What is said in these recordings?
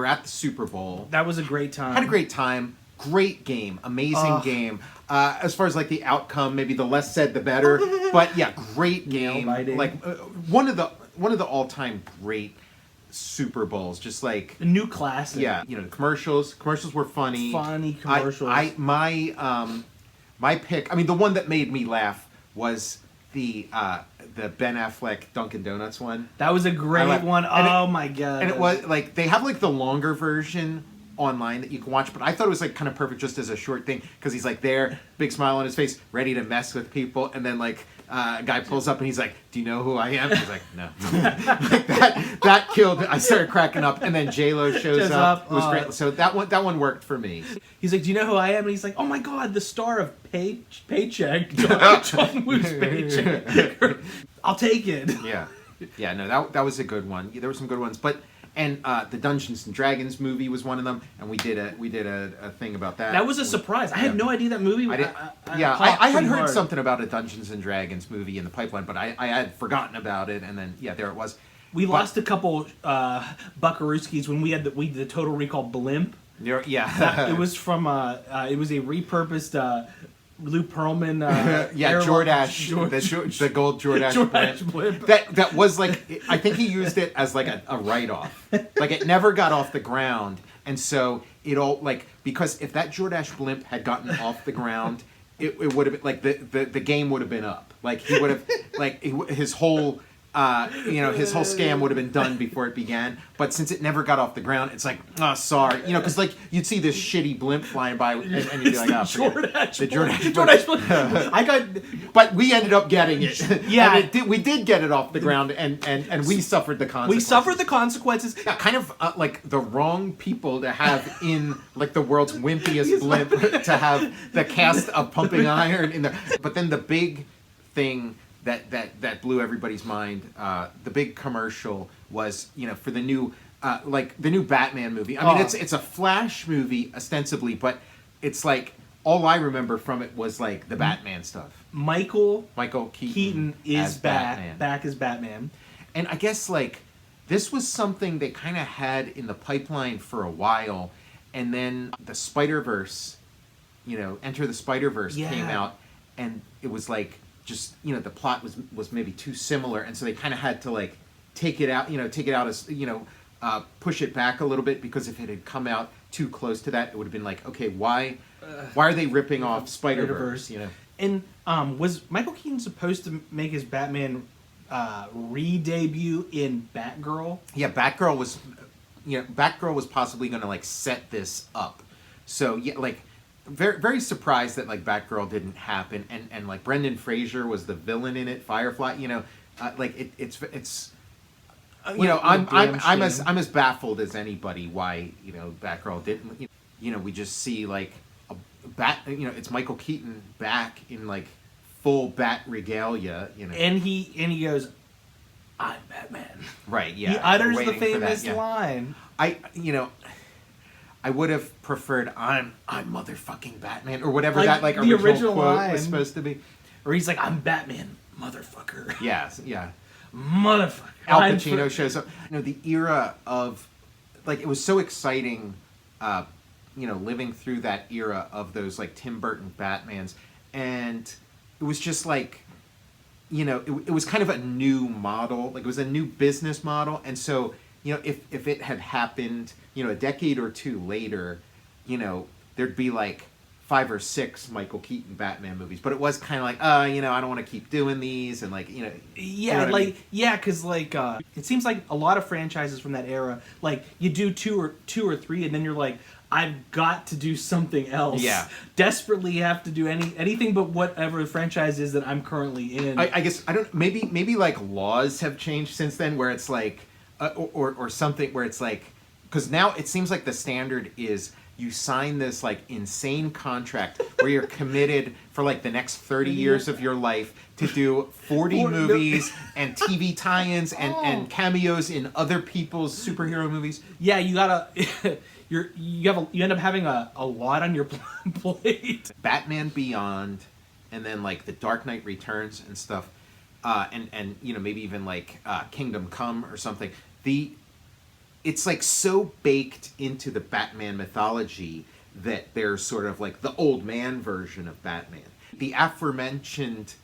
were at the Super Bowl. That was a great time. Had a great time. Great game. Amazing game. As far as like the outcome, maybe the less said the better. But yeah, great game. Like one of the all-time great Super Bowls. Just like a new classic. Yeah, you know, the commercials were funny. Funny commercials. My pick, I mean, the one that made me laugh was the Ben Affleck Dunkin' Donuts one. That was a great one. Oh my god. And it was like they have like the longer version online that you can watch, but I thought it was like kind of perfect just as a short thing because he's like there, big smile on his face, ready to mess with people, and then like a guy pulls up and he's like, "Do you know who I am?" He's like, "No." Like that killed it. I started cracking up, and then J-Lo shows up. It was great. So that one worked for me. He's like, "Do you know who I am?" And he's like, "Oh my god, the star of Paycheck, John Woo's Paycheck." I'll take it. Yeah. No, that was a good one. There were some good ones, but. And the Dungeons and Dragons movie was one of them, and we did a thing about that. That was a surprise. I had no idea that movie. I had heard something about a Dungeons and Dragons movie in the pipeline, but I had forgotten about it, and then there it was. We lost a couple Buckarooskies when we had the Total Recall blimp. Yeah, it was from it was a repurposed. Lou Pearlman, Jordache, the gold Jordache blimp. That was like, I think he used it as like a write-off. Like it never got off the ground, and so it all like because if that Jordache blimp had gotten off the ground, it would have been like the game would have been up. Like he would have like his whole. His whole scam would have been done before it began. But since it never got off the ground, it's like, oh, sorry. You know, because like you'd see this shitty blimp flying by, and you'd be like, oh, the Jordache blimp. But we ended up getting it. Yeah, and we did get it off the ground, and we suffered the consequences. We suffered the consequences. Yeah, kind of like the wrong people to have in like the world's wimpiest blimp to have the cast of Pumping Iron in there. But then the big thing. That blew everybody's mind. The big commercial was, for the new Batman movie. I mean, it's a Flash movie ostensibly, but it's like all I remember from it was like the Batman stuff. Michael Keaton is back as Batman, and I guess like this was something they kind of had in the pipeline for a while, and then the Spider-Verse, Enter the Spider-Verse came out, and it was like. Just the plot was maybe too similar, and so they kind of had to like take it out as push it back a little bit because if it had come out too close to that, it would have been like, okay, why are they ripping off Spider-Verse? And was Michael Keaton supposed to make his Batman re-debut in Batgirl? Yeah, Batgirl was possibly going to like set this up. So yeah, like. Very, very surprised that like Batgirl didn't happen, and like Brendan Fraser was the villain in it. Firefly, it's I'm as baffled as anybody why Batgirl didn't. We just see like a bat. It's Michael Keaton back in like full bat regalia. And he goes, "I'm Batman." Right. Yeah. He utters the famous line. I would have preferred I'm motherfucking Batman or whatever like that like the original quote line was supposed to be. Or he's like, "I'm Batman, motherfucker." Yes, yeah. Motherfucker. Al Pacino shows up. The era of like it was so exciting living through that era of those like Tim Burton Batmans, and it was just like it was kind of a new model, like it was a new business model, and so if it had happened, a decade or two later, there'd be like 5 or 6 Michael Keaton Batman movies. But it was kind of like, I don't want to keep doing these, and like, yeah, like, yeah, because like, it seems like a lot of franchises from that era, like you do two or three, and then you're like, I've got to do something else. Yeah. Desperately have to do anything but whatever the franchise is that I'm currently in. I guess maybe like laws have changed since then, where it's like. Or something where it's like, because now it seems like the standard is you sign this like insane contract where you're committed for like the next 30 years of your life to do 40 movies and TV tie-ins and cameos in other people's superhero movies. Yeah, you gotta you end up having a lot on your plate. Batman Beyond, and then like The Dark Knight Returns and stuff. And maybe even like Kingdom Come or something. it's like so baked into the Batman mythology that they're sort of like the old man version of Batman. The aforementioned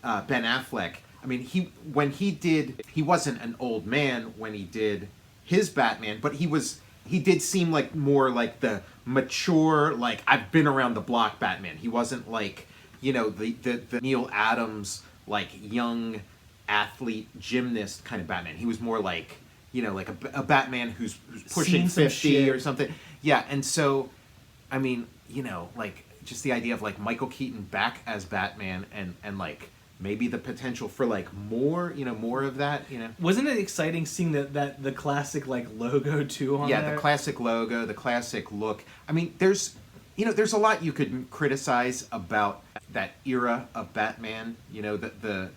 Ben Affleck, I mean, he wasn't an old man when he did his Batman, but he did seem like more like the mature, like I've been around the block Batman. He wasn't like, you know, the Neil Adams, like young athlete gymnast kind of Batman. He was more like, you know, like a Batman who's pushing 50 or something. Yeah, and so, I mean, you know, like just the idea of like Michael Keaton back as Batman and like maybe the potential for like more, you know, more of that, you know. Wasn't it exciting seeing that the classic like logo too on there? Yeah, the classic logo, the classic look. I mean, there's a lot you could criticize about that era of Batman. You know, the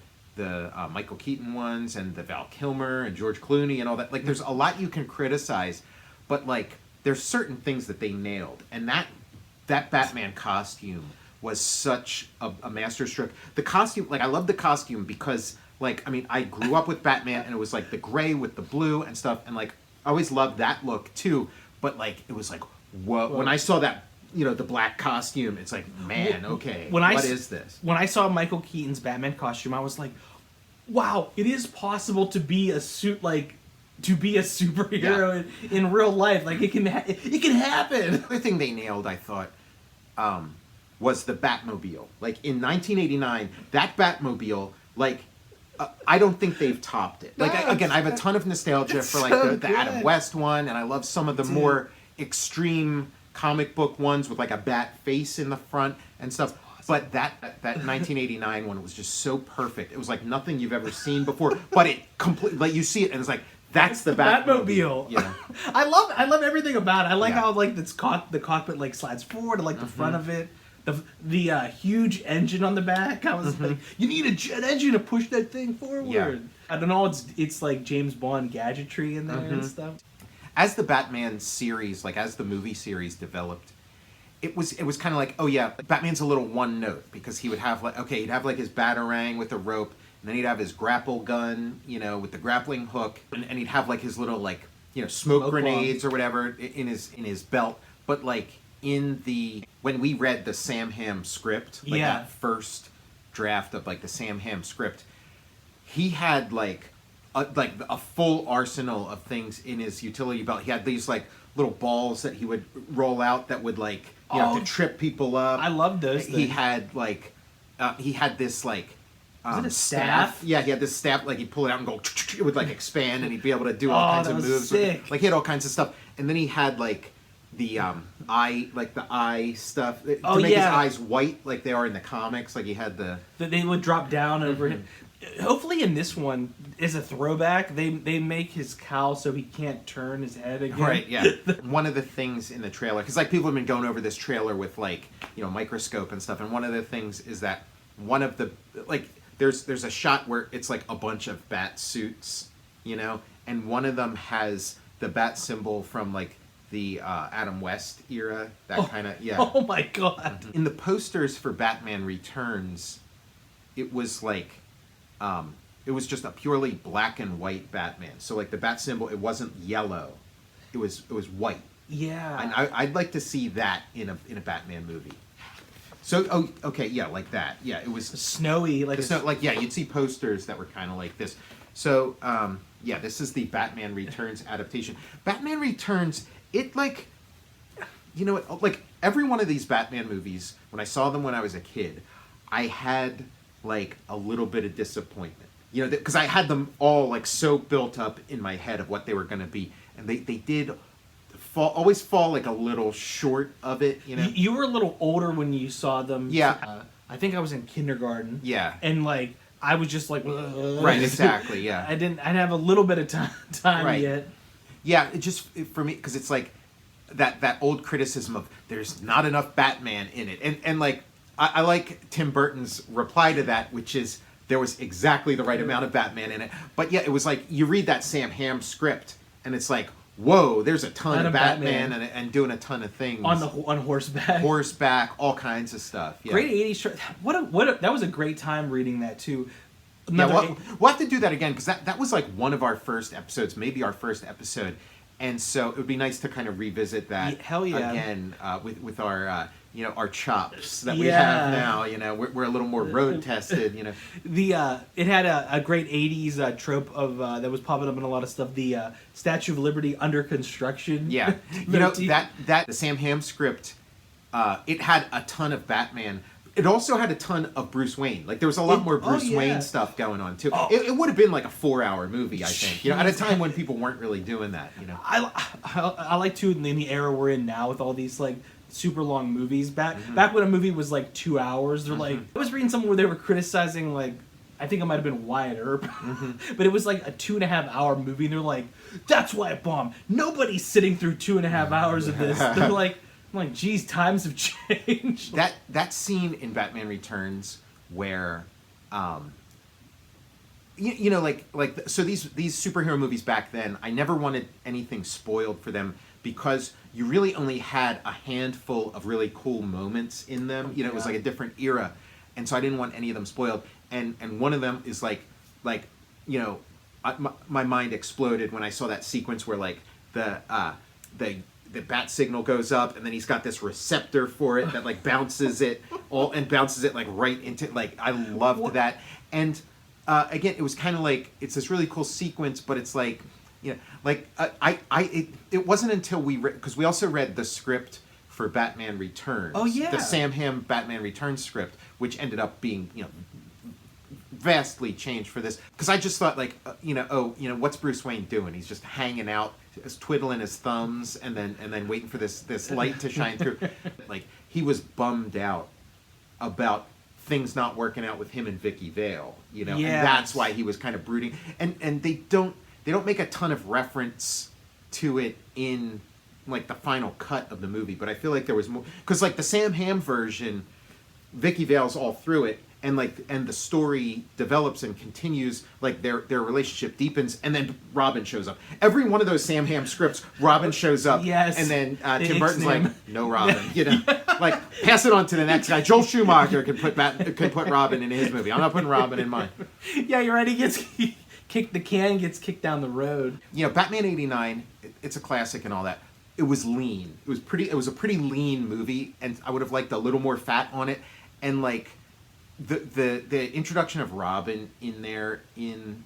Michael Keaton ones and the Val Kilmer and George Clooney and all that. Like, there's a lot you can criticize, but like there's certain things that they nailed, and that Batman costume was such a masterstroke. The costume, like I love the costume because, like, I mean, I grew up with Batman and it was like the gray with the blue and stuff, and like I always loved that look too. But like it was like, whoa, when I saw that, you know, the black costume, it's like, man, okay, what is this? When I saw Michael Keaton's Batman costume, I was like, wow, it is possible to be a suit like. To be a superhero in real life, like it can happen. The other thing they nailed, I thought, was the Batmobile. Like in 1989, that Batmobile, like I don't think they've topped it. Like again, I have a ton of nostalgia for like the Adam West one, and I love some of the more extreme comic book ones with like a bat face in the front and stuff. But that 1989 one was just so perfect. It was like nothing you've ever seen before. But it completely, like you see it and it's like, that's the Batmobile. Yeah. I love everything about it. I like how like the cockpit like slides forward, I like the front of it. The huge engine on the back. I was like, you need a jet engine to push that thing forward. Yeah. I don't know, it's like James Bond gadgetry in there and stuff. As the Batman series, like as the movie series developed, it was kind of like, oh yeah, Batman's a little one note because he would have like, okay, he'd have like his Batarang with a rope. And then he'd have his grapple gun, you know, with the grappling hook, and he'd have like his little like, you know, smoke grenades or whatever in his belt. But like when we read the Sam Hamm script, like that first draft of like the Sam Hamm script, he had like a full arsenal of things in his utility belt. He had these like little balls that he would roll out that would like to trip people up. I love those. He had like he had this like. Was it a staff? Yeah, he had this staff, like he'd pull it out and go, it would like expand and he'd be able to do all kinds of moves. Sick. Like he had all kinds of stuff. And then he had like the eye stuff to make his eyes white like they are in the comics. Like he had they would drop down over him. Hopefully in this one, as a throwback, they make his cowl so he can't turn his head again. Right, yeah. One of the things in the trailer, because like people have been going over this trailer with like, you know, microscope and stuff, and one of the things is that one of the, like, there's a shot where it's like a bunch of bat suits, you know, and one of them has the bat symbol from like the Adam West era, that kind of, Oh my god. In the posters for Batman Returns, it was like, it was just a purely black and white Batman. So like the bat symbol, it wasn't yellow, it was white. Yeah. And I'd like to see that in a Batman movie. So, okay, yeah, like that. Yeah, it was snowy, like yeah, you'd see posters that were kind of like this. So, yeah, this is the Batman Returns adaptation. Batman Returns, it like, you know, like every one of these Batman movies, when I saw them when I was a kid, I had like a little bit of disappointment. You know, because I had them all like so built up in my head of what they were going to be, and they did always fall like a little short of it, you know. You were a little older when you saw them. Yeah. I think I was in kindergarten. Yeah. And like I was just like, right, exactly, yeah. I'd have a little bit of time right. yet. Yeah, it just for me, because it's like that old criticism of there's not enough Batman in it, and like I like Tim Burton's reply to that, which is there was exactly the right amount of Batman in it. But yeah, it was like you read that Sam Hamm script, and it's like, whoa, there's a ton of Batman and doing a ton of things on horseback, all kinds of stuff. Yeah. Great 80s. That was a great time reading that too. We'll have to do that again, because that was like one of our first episodes, maybe our first episode, and so it would be nice to kind of revisit that Hell yeah. again with our our chops that we have now. We're a little more road tested. It had a great '80s trope of that was popping up in a lot of stuff. The Statue of Liberty under construction. Yeah, that the Sam Hamm script. It had a ton of Batman. It also had a ton of Bruce Wayne. Like there was a lot more Bruce Wayne stuff going on too. It would have been like a 4-hour movie, I think. At a time when people weren't really doing that. I like to in the era we're in now with all these like super long movies. Back when a movie was like 2 hours, they're like I was reading something where they were criticizing like I think it might have been Wyatt Earp, but it was like a 2.5 hour movie, and they're like, "That's why it bombed. Nobody's sitting through 2.5 hours of this." They're like. I'm like, geez, times have changed. That scene in Batman Returns where, so these superhero movies back then, I never wanted anything spoiled for them because you really only had a handful of really cool moments in them. It was like a different era, and so I didn't want any of them spoiled. And one of them is my mind exploded when I saw that sequence where like the bat signal goes up, and then he's got this receptor for it that like bounces it like right into like I loved that. And again, it was kind of like it's this really cool sequence, but it's like it wasn't until we read, because we also read the script for Batman Returns. Oh yeah, the Sam Hamm Batman Returns script, which ended up being vastly changed for this, because I just thought like what's Bruce Wayne doing? He's just hanging out, twiddling his thumbs, and then waiting for this light to shine through. Like he was bummed out about things not working out with him and Vicky Vale, and that's why he was kind of brooding. And they don't make a ton of reference to it in like the final cut of the movie, but I feel like there was more, because like the Sam Hamm version, Vicky Vale's all through it. And the story develops and continues, like their relationship deepens, and then Robin shows up. Every one of those Sam Hamm scripts, Robin shows up, and then Tim Burton's like, "No Robin," like pass it on to the next guy. Joel Schumacher could put Robin in his movie. I'm not putting Robin in mine. Yeah, you're right. He gets kicked. The can gets kicked down the road. Batman '89. It's a classic and all that. It was lean. It was a pretty lean movie, and I would have liked a little more fat on it, and like. The introduction of Robin in there in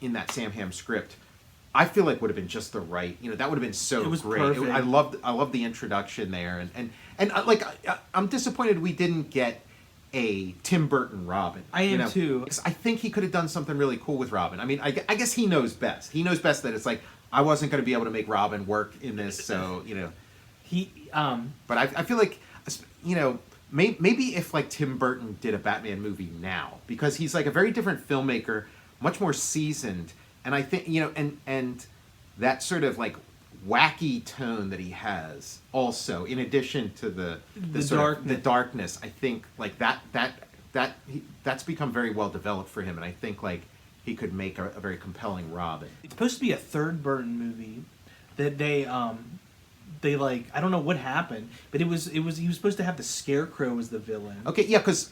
that Sam Hamm script, I feel like would have been just the right. That would have been so great. Perfect. I loved the introduction there, and I'm disappointed we didn't get a Tim Burton Robin. I am too. I think he could have done something really cool with Robin. I mean, I guess he knows best. He knows best that it's like I wasn't going to be able to make Robin work in this, so he. But I feel like Maybe if like Tim Burton did a Batman movie now, because he's like a very different filmmaker, much more seasoned, and I think and that sort of like wacky tone that he has also, in addition to the darkness, I think like that's become very well developed for him, and I think like he could make a very compelling Robin. It's supposed to be a third Burton movie that they like, I don't know what happened, but he was supposed to have the Scarecrow as the villain. Okay, yeah, because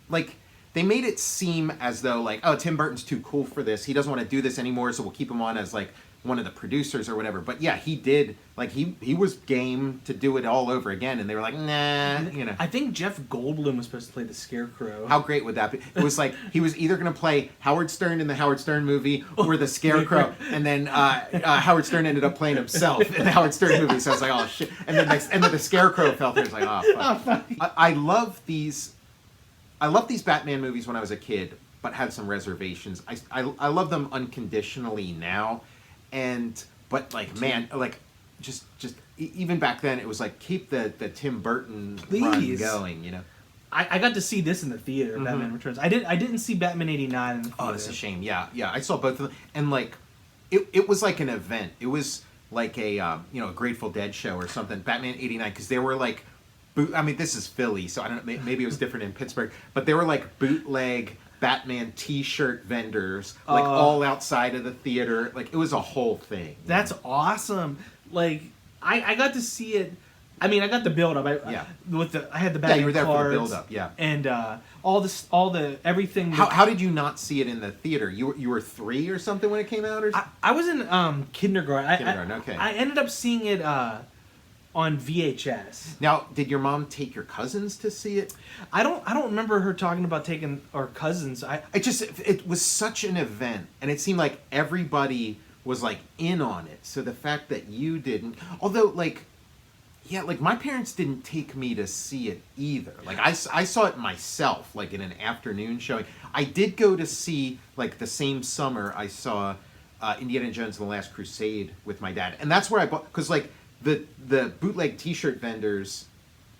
like they made it seem as though like, oh, Tim Burton's too cool for this. He doesn't want to do this anymore, so we'll keep him on as like one of the producers or whatever. But yeah, he did, like he was game to do it all over again, and they were like, nah, I think Jeff Goldblum was supposed to play the Scarecrow. How great would that be? It was like he was either going to play Howard Stern in the Howard Stern movie or the Scarecrow, and then Howard Stern ended up playing himself in the Howard Stern movie. So I was like, oh shit! And then the Scarecrow fell through. I was like, oh fuck. I love these Batman movies when I was a kid, but had some reservations. I love them unconditionally now. But like, man, like just even back then it was like keep the Tim Burton run going, I got to see this in the theater, Batman Returns. I didn't see Batman '89 in the theater. Oh, that's a shame. Yeah, I saw both of them, and like it was like an event. It was like a a Grateful Dead show or something. Batman '89, because they were like, I mean, this is Philly, so I don't know. Maybe it was different in Pittsburgh, but they were like bootleg Batman T-shirt vendors, like all outside of the theater. Like it was a whole thing. That's awesome. Like I got to see it. I mean, I got the build up. I had the Batman you were there cards, for the build up. Yeah, and everything. How did you not see it in the theater? You were 3 or something when it came out, or I was in kindergarten. kindergarten. Okay. I ended up seeing it on VHS. Now, did your mom take your cousins to see it? I don't remember her talking about taking our cousins. It was such an event, and it seemed like everybody was like in on it. So the fact that you didn't, although like my parents didn't take me to see it either. Like I saw it myself, like in an afternoon showing. I did go to see, like the same summer I saw Indiana Jones and the Last Crusade with my dad, and that's where I bought, because like the bootleg T-shirt vendors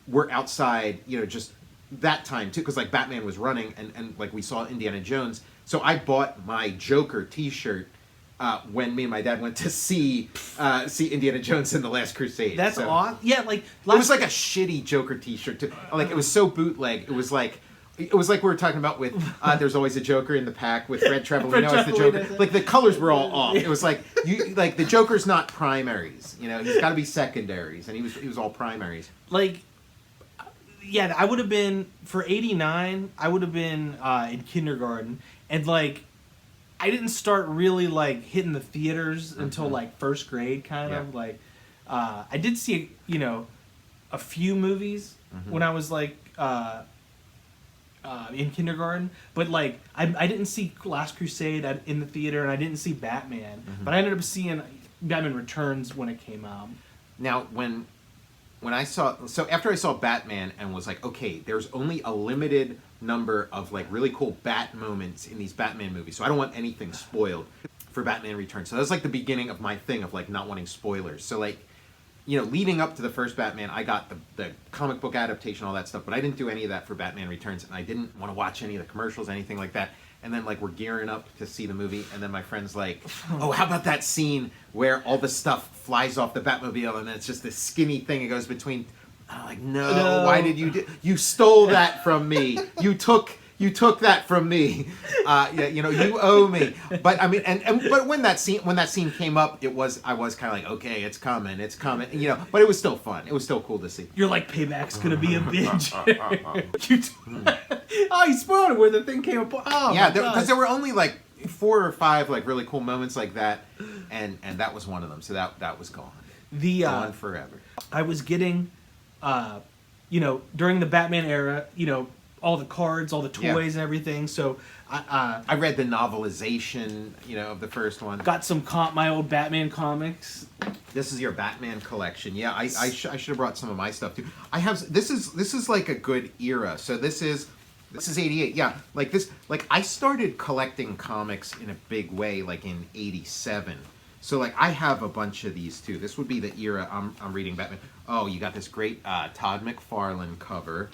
were outside, just that time too, because like Batman was running, and like we saw Indiana Jones, so I bought my Joker T-shirt when me and my dad went to see Indiana Jones and the Last Crusade. That's awesome. Yeah, like it was like a shitty Joker T-shirt too. Like it was so bootleg. It was like we were talking about with There's Always a Joker in the Pack with Fred Trevelino as the Joker. Like the colors were all off. It was like the Joker's not primaries. He's got to be secondaries, and he was all primaries. Like, yeah, I would have been for '89. I would have been in kindergarten, and like, I didn't start really like hitting the theaters until like first grade, kind of like. I did see a few movies when I was like in kindergarten, but like I didn't see Last Crusade in the theater, and I didn't see Batman, but I ended up seeing Batman Returns when it came out. Now when after I saw Batman and was like, okay, there's only a limited number of like really cool Bat moments in these Batman movies, so I don't want anything spoiled for Batman Returns. So that was like the beginning of my thing of like not wanting spoilers. So like, leading up to the first Batman, I got the comic book adaptation, all that stuff, but I didn't do any of that for Batman Returns, and I didn't want to watch any of the commercials, anything like that. And then like we're gearing up to see the movie, and then my friend's like, oh, how about that scene where all the stuff flies off the Batmobile, and then it's just this skinny thing that goes between. I'm like, no, why did you stole that from me? You took that from me. You owe me. But I mean, but when that scene came up, I was kind of like, okay, it's coming. But it was still fun. It was still cool to see. You're like, payback's gonna be a bitch. You spoiled it where the thing came up. Oh yeah, because there were only like 4 or 5 like really cool moments like that, and that was one of them. So that was gone. Gone forever. I was getting, during the Batman era, all the cards, all the toys, and everything. So I read the novelization, of the first one. Got some my old Batman comics. This is your Batman collection. Yeah, I should have brought some of my stuff too. I have this is like a good era. So this is '88. Yeah, like I started collecting comics in a big way like in '87. So like I have a bunch of these too. This would be the era I'm reading Batman. Oh, you got this great Todd McFarlane cover.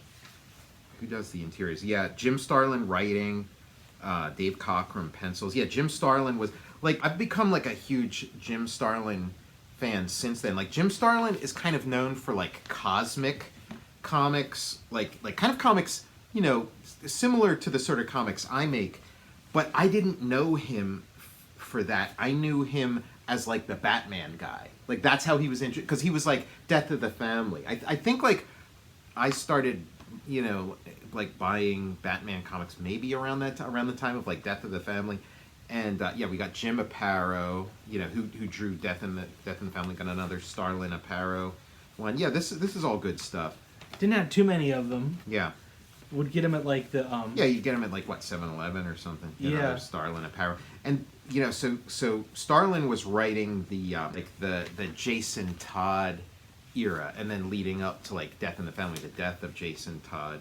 Who does the interiors? Yeah, Jim Starlin writing, Dave Cockrum pencils. Yeah, Jim Starlin was like, I've become like a huge Jim Starlin fan since then. Like Jim Starlin is kind of known for like cosmic comics, like kind of comics, similar to the sort of comics I make, but I didn't know him for that. I knew him as like the Batman guy. Like that's how he was because he was like Death of the Family. I think like I started like buying Batman comics maybe around the time of like Death of the Family, and we got Jim Aparo, who drew Death in the Family. Got another Starlin Aparo one. Yeah, this is all good stuff. Didn't have too many of them. Yeah, would get them at like the Yeah, you'd get them at like what 7-Eleven or something. Yeah, Starlin Aparo, and so Starlin was writing the Jason Todd era, and then leading up to like Death in the Family, the death of Jason Todd,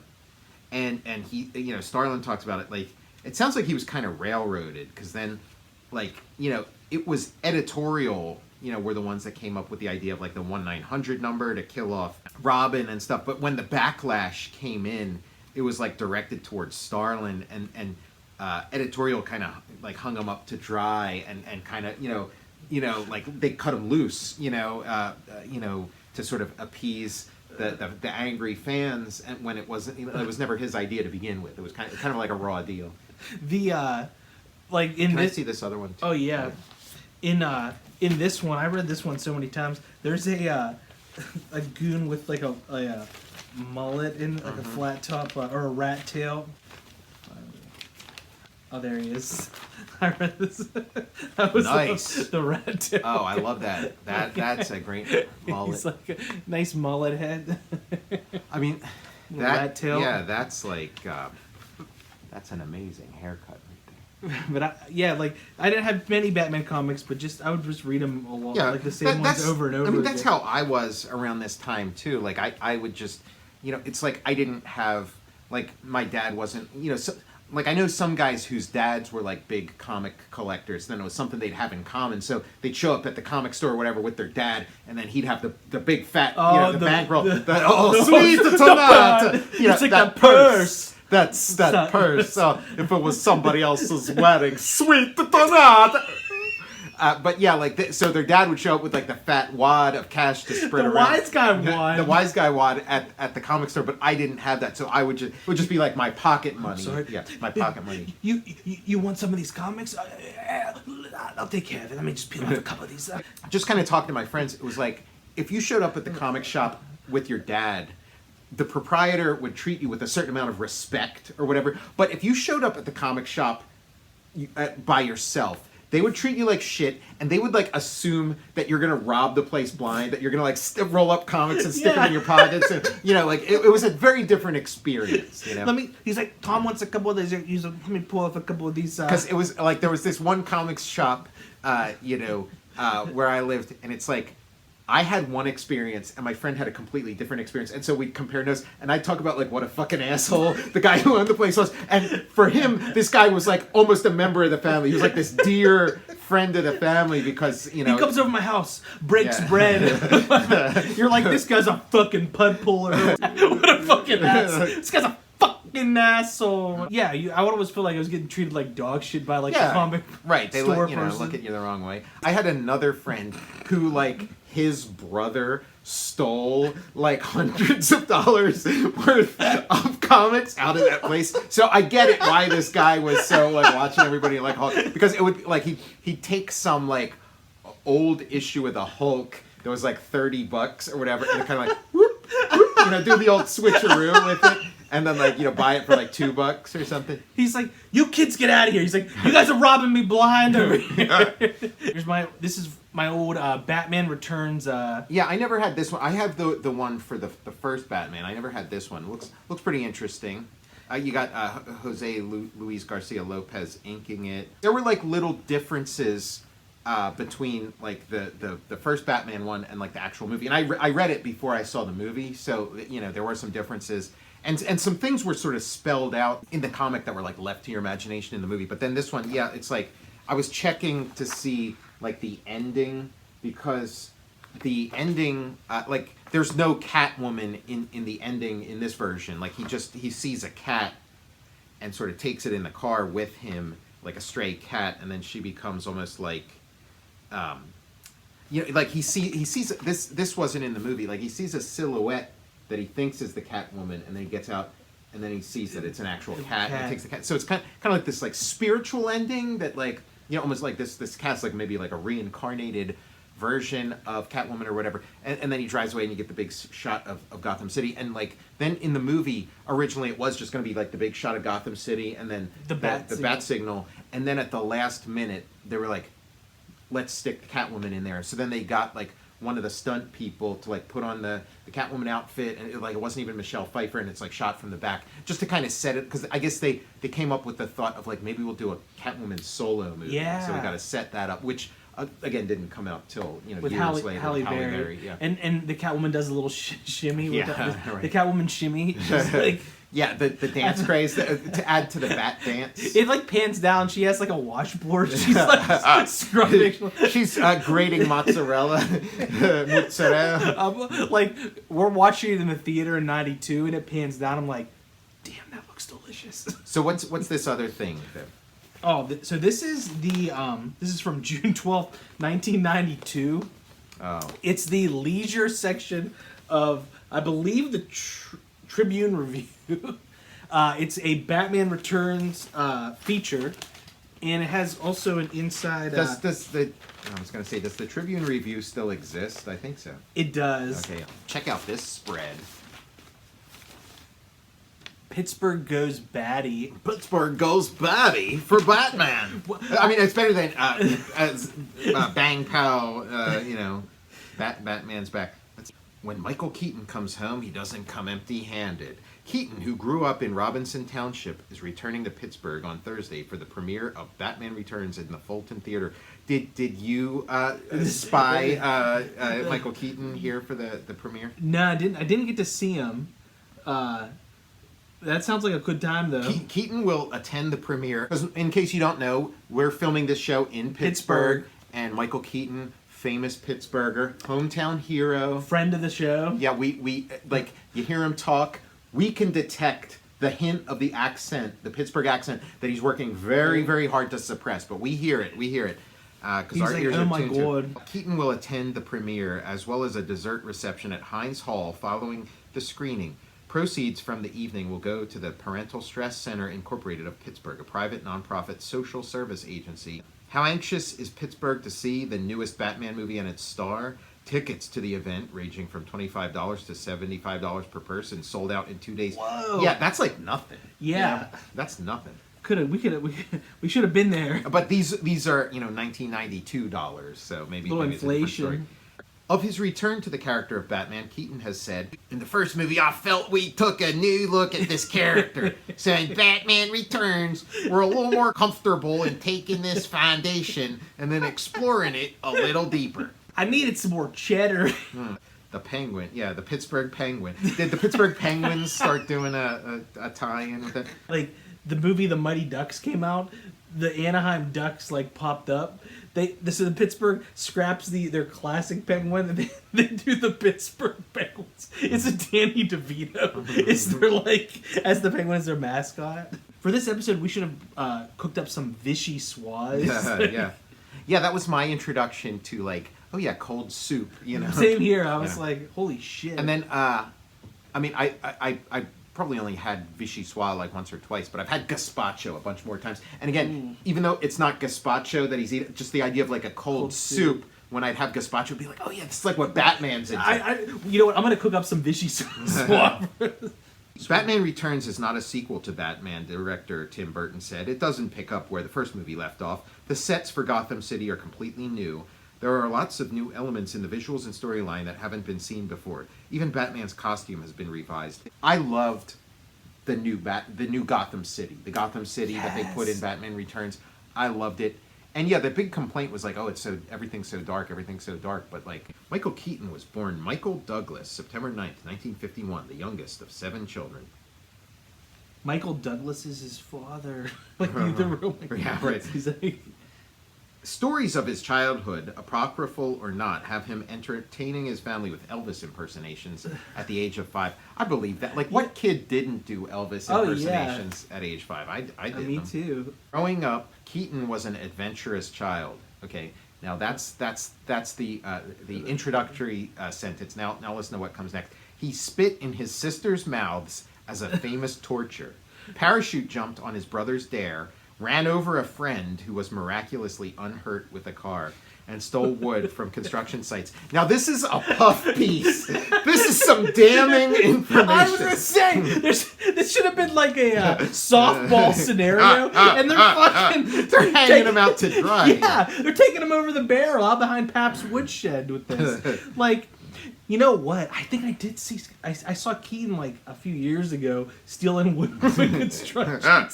and he Starlin talks about it like it sounds like he was kind of railroaded, because then like it was editorial were the ones that came up with the idea of like the 1-900 number to kill off Robin and stuff, but when the backlash came in, it was like directed towards Starlin, and editorial kind of like hung him up to dry, and kind of like they cut him loose to sort of appease the angry fans, and when it wasn't, it was never his idea to begin with. It was kind of like a raw deal. Like in Can this, I see this other one too? Oh yeah, in this one, I read this one so many times. There's a a goon with like a mullet in like a flat top or a rat tail. Oh, there he is. I read this. That was nice. The rat tail. Oh, I love that. That's a great mullet. He's like a nice mullet head. I mean, rat tail. Yeah, that's like that's an amazing haircut right there. But I didn't have many Batman comics, but I would just read them a lot, like the same ones over and over. I mean, again. that's how I was around this time too. Like I would just, it's like I didn't have, like, my dad wasn't, so, like, I know some guys whose dads were like big comic collectors. Then it was something they'd have in common. So they'd show up at the comic store or whatever with their dad, and then he'd have the big fat, the bankroll. Sweet tomato. It's like that purse. That's that purse. So if it was somebody else's wedding, sweet tomato. But yeah, so their dad would show up with like the fat wad of cash to spread around. Wise guy wad. The wise guy wad at the comic store, but I didn't have that, so it would just be like my pocket money. Sorry. Yeah, my pocket money. You want some of these comics? I'll take care of it. Let me just peel off a couple of these. Just kind of talking to my friends, it was like if you showed up at the comic shop with your dad, the proprietor would treat you with a certain amount of respect or whatever. But if you showed up at the comic shop by yourself, they would treat you like shit, and they would like assume that you're gonna rob the place blind, that you're gonna like roll up comics and stick them in your pockets, and it was a very different experience. He's like, Tom wants a couple of these. He's like, let me pull off a couple of these. Because it was like there was this one comics shop, where I lived, and it's like, I had one experience, and my friend had a completely different experience, and so we'd compare notes, and I'd talk about, like, what a fucking asshole the guy who owned the place was, and for him, this guy was, like, almost a member of the family. He was, like, this dear friend of the family because, He comes over my house, breaks bread. You're like, this guy's a fucking pud puller. What a fucking ass. This guy's a fucking asshole. Yeah, I would always feel like I was getting treated like dog shit by, like, the comic store person. Look at you the wrong way. I had another friend who, like, his brother stole like hundreds of dollars worth of comics out of that place. So I get it why this guy was so like watching everybody like Hulk, because it would like he'd take some like old issue of the Hulk that was like $30 or whatever, and kind of like whoop, whoop, do the old switcheroo with it. And then, like, buy it for, like, $2 or something. He's like, you kids get out of here. He's like, you guys are robbing me blind over here. This is my old Batman Returns. Yeah, I never had this one. I have the one for the first Batman. I never had this one. Looks pretty interesting. You got Jose Luis Garcia Lopez inking it. There were, like, little differences between, like, the first Batman one and, like, the actual movie. And I read it before I saw the movie, so, there were some differences. And some things were sort of spelled out in the comic that were like left to your imagination in the movie. But then this one, yeah, it's like I was checking to see like the ending, because the ending, like there's no Catwoman in the ending in this version. Like he sees a cat and sort of takes it in the car with him, like a stray cat, and then she becomes almost like, like he sees this wasn't in the movie. Like he sees a silhouette that he thinks is the Catwoman, and then he gets out, and then he sees that it's an actual cat, and he takes the cat. So it's kind of like this like spiritual ending that like, almost like this cat's like maybe like a reincarnated version of Catwoman or whatever. And then he drives away, and you get the big shot of Gotham City. And like then in the movie, originally it was just going to be like the big shot of Gotham City, and then the bat signal. And then at the last minute, they were like, let's stick Catwoman in there. So then they got like one of the stunt people to like put on the Catwoman outfit, and it wasn't even Michelle Pfeiffer, and it's like shot from the back just to kind of set it, because I guess they came up with the thought of like maybe we'll do a Catwoman solo movie. So we got to set that up, which again didn't come out till with years later. Halle Berry. Yeah. And the Catwoman does a little shimmy. With right. The Catwoman shimmy. She's like, yeah, the dance craze to add to the bat dance. It like pans down. She has like a washboard. She's like scrubbing. She's grating mozzarella. Like we're watching it in the theater in '92, and it pans down. I'm like, damn, that looks delicious. So what's this other thing then? Oh, so this is this is from June 12th, 1992. Oh. It's the leisure section of, I believe, the Tribune Review. It's a Batman Returns feature And it has also an inside... I was going to say, does the Tribune Review still exist? I think so. It does. Okay, check out this spread. Pittsburgh goes batty. Pittsburgh goes batty for Batman. I mean, it's better than Bang Pow, Batman's back. When Michael Keaton comes home, he doesn't come empty-handed. Keaton, who grew up in Robinson Township, is returning to Pittsburgh on Thursday for the premiere of Batman Returns in the Fulton Theater. Did you spy Michael Keaton here for the premiere? No, I didn't get to see him. That sounds like a good time, though. Keaton will attend the premiere. 'Cause in case you don't know, we're filming this show in Pittsburgh. And Michael Keaton, famous Pittsburgher, hometown hero. Friend of the show. Yeah, we like, you hear him talk, we can detect the hint of the accent, the Pittsburgh accent, that he's working very, very hard to suppress. But we hear it. Because our ears are tuned to. Keaton will attend the premiere as well as a dessert reception at Heinz Hall following the screening. Proceeds from the evening will go to the Parental Stress Center Incorporated of Pittsburgh, a private nonprofit social service agency. How anxious is Pittsburgh to see the newest Batman movie and its star? Tickets to the event, ranging from $25 to $75 per person, sold out in 2 days. Whoa! Yeah, that's like nothing. Yeah, that's nothing. We should have been there. But these are $1992, so maybe a little maybe it's a different inflation. story. Of his return to the character of Batman, Keaton has said, "In the first movie, I felt we took a new look at this character. So in Batman Returns, we're a little more comfortable in taking this foundation and then exploring it a little deeper." I needed some more cheddar. The Penguin. Yeah, the Pittsburgh Penguin. Did the Pittsburgh Penguins start doing a tie-in with it? Like, the movie The Mighty Ducks came out, the Anaheim Ducks, like, popped up. So the Pittsburgh scraps their classic penguin, and they do the Pittsburgh Penguins. It's a Danny DeVito. It's their, like, as the penguin is their mascot. For this episode, we should have cooked up some Vichy Schwas. Yeah, that was my introduction to, like, oh yeah, cold soup, Same here. I was like, holy shit. And then, I mean, I probably only had vichyssoise like once or twice, but I've had gazpacho a bunch more times. And again, even though it's not gazpacho that he's eating, just the idea of like a cold soup, when I'd have gazpacho, I'd be like, oh yeah, this is like what Batman's into. You know what? I'm going to cook up some vichyssoise. Batman Returns is not a sequel to Batman, director Tim Burton said. It doesn't pick up where the first movie left off. The sets for Gotham City are completely new. There are lots of new elements in the visuals and storyline that haven't been seen before. Even Batman's costume has been revised. I loved the new Gotham City. The Gotham City that they put in Batman Returns. I loved it. And yeah, the big complaint was like, oh, everything's so dark. But like, Michael Keaton was born Michael Douglas, September 9th, 1951, the youngest of 7 children. Michael Douglas is his father. Like, the real Yeah, right. He's like... Stories of his childhood, apocryphal or not, have him entertaining his family with Elvis impersonations at the age of 5. I believe that. Like, what kid didn't do Elvis impersonations at age 5? I did. Me too. Growing up, Keaton was an adventurous child. Okay, now that's the introductory sentence. Now listen to what comes next. He spit in his sister's mouths as a famous torture. Parachute jumped on his brother's dare. Ran over a friend who was miraculously unhurt with a car, and stole wood from construction sites. Now, this is a puff piece. This is some damning information. I was going to say, this should have been like a softball scenario, and they're hanging him out to dry. Yeah, they're taking him over the barrel out behind Pap's woodshed with this. Like... You know what? I think I did see... I saw Keaton, like, a few years ago stealing wood from construction.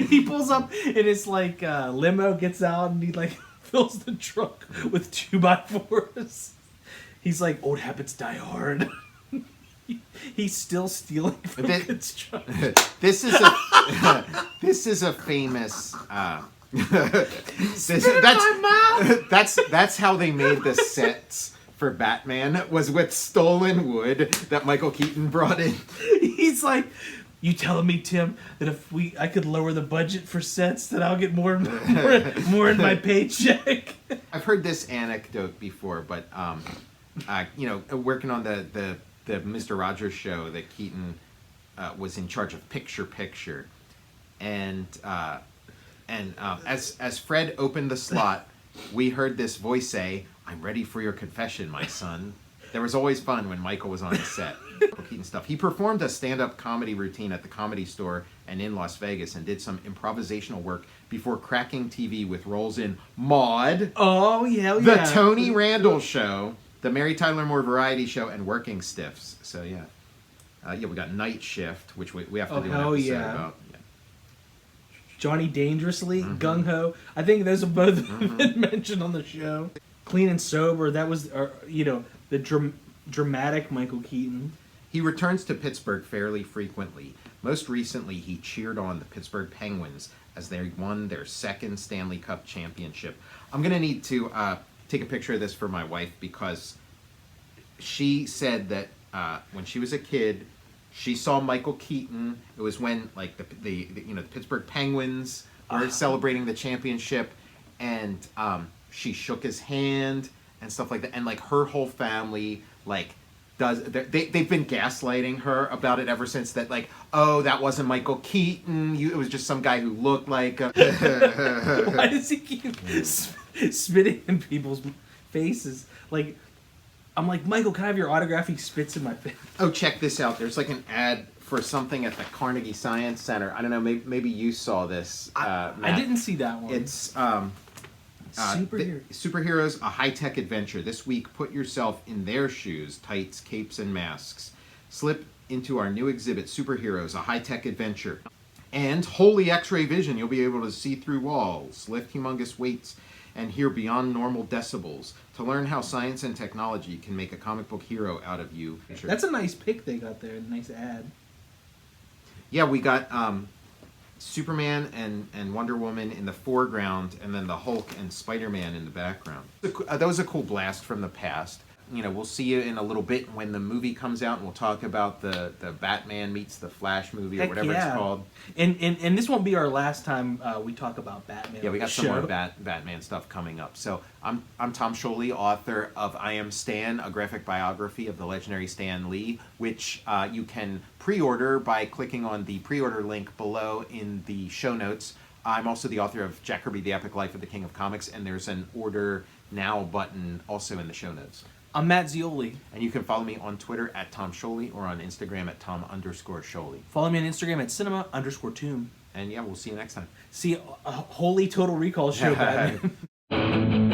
He pulls up in his, like, limo, gets out, and he, like, fills the trunk with 2x4s. He's like, old habits die hard. He's still stealing from construction. This is a famous... That's how they made the sets... for Batman was with stolen wood that Michael Keaton brought in. He's like, you telling me, Tim, that if I could lower the budget for sets, that I'll get more in my paycheck? I've heard this anecdote before, but working on the Mr. Rogers show, that Keaton was in charge of picture, and And as Fred opened the slot, we heard this voice say, "I'm ready for your confession, my son." There was always fun when Michael was on the set. Keaton stuff. He performed a stand-up comedy routine at the Comedy Store and in Las Vegas and did some improvisational work before cracking TV with roles in Maude, Oh, yeah. The Tony Randall Show, The Mary Tyler Moore Variety Show, and Working Stiffs. So, yeah. We got Night Shift, which we have to do an episode about. Yeah. Johnny Dangerously, Gung Ho. I think those have both been mentioned on the show. Clean and Sober, that was, the dramatic Michael Keaton. He returns to Pittsburgh fairly frequently. Most recently, he cheered on the Pittsburgh Penguins as they won their second Stanley Cup championship. I'm going to need to take a picture of this for my wife because she said that when she was a kid, she saw Michael Keaton. It was when like the Pittsburgh Penguins were celebrating the championship, and she shook his hand and stuff like that. And like her whole family they've been gaslighting her about it ever since that, like, oh, that wasn't Michael Keaton. It was just some guy who looked like a... Why does he keep spitting in people's faces? Like, I'm like, Michael, can I have your autograph? He spits in my face. Oh, check this out. There's like an ad for something at the Carnegie Science Center. I don't know, maybe you saw this, I Matt. didn't see that one. It's... Superheroes, a high-tech adventure. This week, put yourself in their shoes, tights, capes, and masks. Slip into our new exhibit, Superheroes, a high-tech adventure. And holy X-ray vision, you'll be able to see through walls, lift humongous weights, and hear beyond normal decibels to learn how science and technology can make a comic book hero out of you. That's a nice pic they got there, a nice ad. Yeah, we got Superman and Wonder Woman in the foreground, and then the Hulk and Spider-Man in the background. That was a cool blast from the past. You know, we'll see you in a little bit when the movie comes out, and we'll talk about the Batman meets the Flash movie, or whatever it's called. And this won't be our last time we talk about Batman. Yeah, we got some more Batman stuff coming up. So I'm Tom Scioli, author of I Am Stan, a graphic biography of the legendary Stan Lee, which you can pre-order by clicking on the pre-order link below in the show notes. I'm also the author of Jack Kirby, The Epic Life of the King of Comics, and there's an order now button also in the show notes. I'm Matt Zeoli. And you can follow me on Twitter at Tom Scioli or on Instagram at Tom_Scioli. Follow me on Instagram at cinema_tomb. And yeah, we'll see you next time. See a holy Total Recall show, Batman.